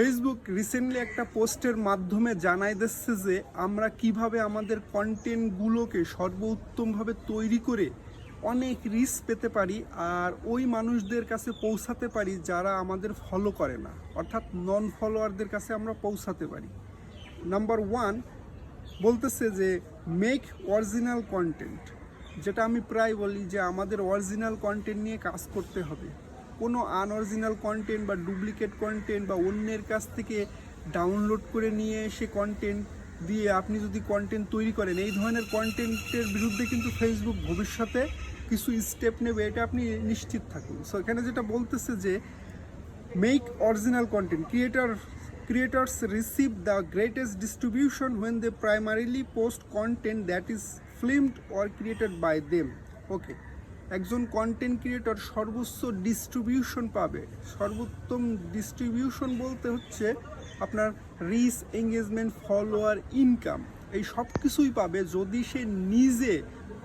Facebook recently একটা পোস্টের মাধ্যমে জানাই দিচ্ছে যে আমরা কিভাবে আমাদের কন্টেন্টগুলোকে সর্বোত্তমভাবে তৈরি করে অনেক রিচ পেতে পারি আর ওই মানুষদের কাছে পৌঁছাতে পারি যারা আমাদের ফলো করে না, অর্থাৎ নন ফলোয়ারদের কাছে আমরা পৌঁছাতে পারি। নাম্বার ওয়ান বলতেছে যে মেক অরিজিনাল কন্টেন্ট, যেটা আমি প্রায় বলি যে আমাদের অরিজিনাল কন্টেন্ট নিয়ে কাজ করতে হবে। কোনো আনঅরিজিনাল কন্টেন্ট বা ডুপ্লিকেট কন্টেন্ট বা অন্যের কাছ থেকে ডাউনলোড করে নিয়ে এসে কন্টেন্ট দিয়ে আপনি যদি কন্টেন্ট তৈরি করেন, এই ধরনের কন্টেন্টের বিরুদ্ধে কিন্তু ফেসবুক ভবিষ্যতে কিছু স্টেপ নেবে, এটা আপনি নিশ্চিত থাকুন। সো এখানে যেটা বলতেছে যে make original content, creators receive the greatest distribution when they primarily post content that is filmed or created by them. ওকে, একজন কন্টেন্ট ক্রিয়েটর সর্বোচ্চ ডিস্ট্রিবিউশন পাবে। সর্বোত্তম ডিস্ট্রিবিউশন বলতে হচ্ছে আপনার রিচ, এঙ্গেজমেন্ট, ফলোয়ার, ইনকাম, এই সব কিছুই পাবে যদি সে নিজে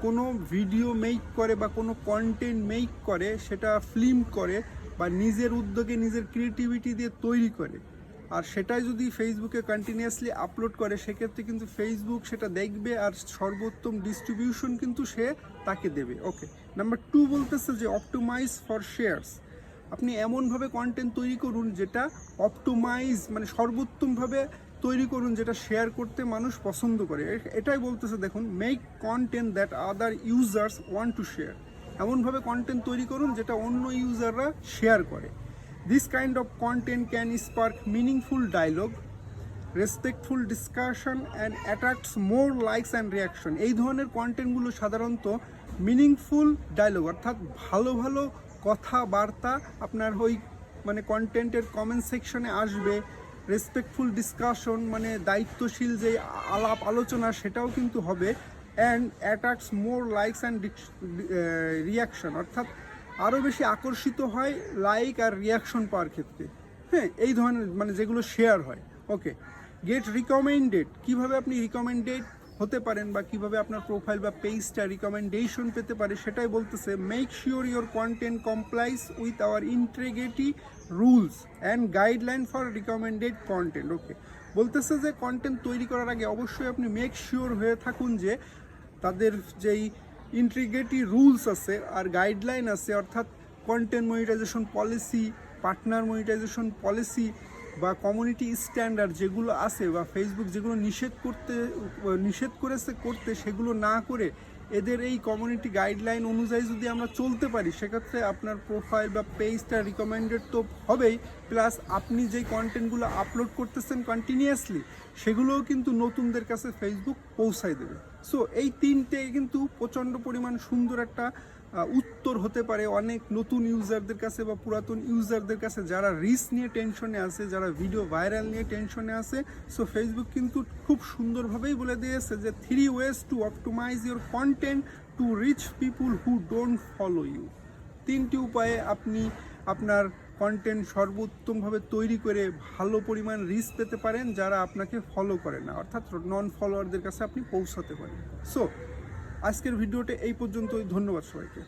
কোনো ভিডিও মেক করে বা কোনো কন্টেন্ট মেক করে, সেটা ফিল্ম করে বা নিজের উদ্যোগে নিজের ক্রিয়েটিভিটি দিয়ে তৈরি করে, আর সেটাই যদি ফেসবুকে কন্টিনিউয়াসলি আপলোড করে, সেক্ষেত্রে কিন্তু ফেসবুক সেটা দেখবে আর সর্বোত্তম ডিস্ট্রিবিউশন কিন্তু সে তাকে দেবে। ওকে, নাম্বার টু বলতেছে যে অপটিমাইজ ফর শেয়ারস। আপনি এমনভাবে কন্টেন্ট তৈরি করুন যেটা অপটিমাইজ, মানে সর্বোত্তমভাবে তৈরি করুন যেটা শেয়ার করতে মানুষ পছন্দ করে। এটাই বলতেছে, দেখুন, make content that other users want to share. এমনভাবে কন্টেন্ট তৈরি করুন যেটা অন্য ইউজাররা শেয়ার করে। This kind of content can spark meaningful dialogue, respectful discussion and attracts more likes and reaction. এই ধরনের কন্টেন্টগুলো সাধারণত মিনিংফুল ডায়লগ, অর্থাৎ ভালো ভালো কথাবার্তা আপনার ওই মানে কন্টেন্টের কমেন্ট সেকশনে আসবে। রেসপেক্টফুল ডিসকাশন মানে দায়িত্বশীল যে আলাপ আলোচনা, সেটাও কিন্তু হবে। And attracts more likes and reaction, অর্থাৎ আরও বেশি আকর্ষিত হয় লাইক আর রিয়াকশন পাওয়ার ক্ষেত্রে। হ্যাঁ, এই ধরনের মানে যেগুলো শেয়ার হয়। ওকে, গেট রিকমেন্ডেড, কীভাবে আপনি রিকমেন্ডেড হতে পারেন বা কীভাবে আপনার প্রোফাইল বা পেজটা রিকমেন্ডেশন পেতে পারে, সেটাই বলতেছে। Make sure your content complies with our integrity rules and guideline for recommended content. Okay, বলতেছে যে কন্টেন্ট তৈরি করার আগে অবশ্যই আপনি মেক শিওর হয়ে থাকুন যে তাদের যেই ইন্টিগ্রিটি রুলস আছে আর গাইডলাইন আছে, অর্থাৎ content monetization policy, partner monetization policy বা কমিউনিটি স্ট্যান্ডার্ড যেগুলো আছে বা ফেসবুক যেগুলো নিষেধ করেছে করতে, সেগুলো না করে এদের এই কমিউনিটি গাইডলাইন অনুযায়ী যদি আমরা চলতে পারি, সেক্ষেত্রে আপনার প্রোফাইল বা পেজটা রিকমেন্ডেড তো হবেই, প্লাস আপনি যেই কন্টেন্টগুলো আপলোড করতেছেন কন্টিনিউয়াসলি, সেগুলোও কিন্তু নতুনদের কাছে ফেসবুক পৌঁছায় দেবে। সো এই তিনটে কিন্তু প্রচণ্ড পরিমাণ সুন্দর একটা উত্তর হতে পারে অনেক নতুন ইউজারদের কাছে বা পুরাতন ইউজারদের কাছে যারা রিচ নিয়ে টেনশনে আছে, যারা ভিডিও ভাইরাল নিয়ে টেনশনে আছে। সো ফেসবুক কিন্তু খুব সুন্দরভাবেই বলে দিয়েছে যে 3 ways to optimize your content to reach people who don't follow you। 3টি উপায়ে আপনি আপনার কন্টেন্ট সর্বোত্তমভাবে তৈরি করে ভালো পরিমাণ রিচ পেতে পারেন যারা আপনাকে ফলো করে না, অর্থাৎ নন ফলোয়ারদের কাছে আপনি পৌঁছাতে পারেন। সো আজকের ভিডিওটা এই পর্যন্তই। ধন্যবাদ সবাইকে।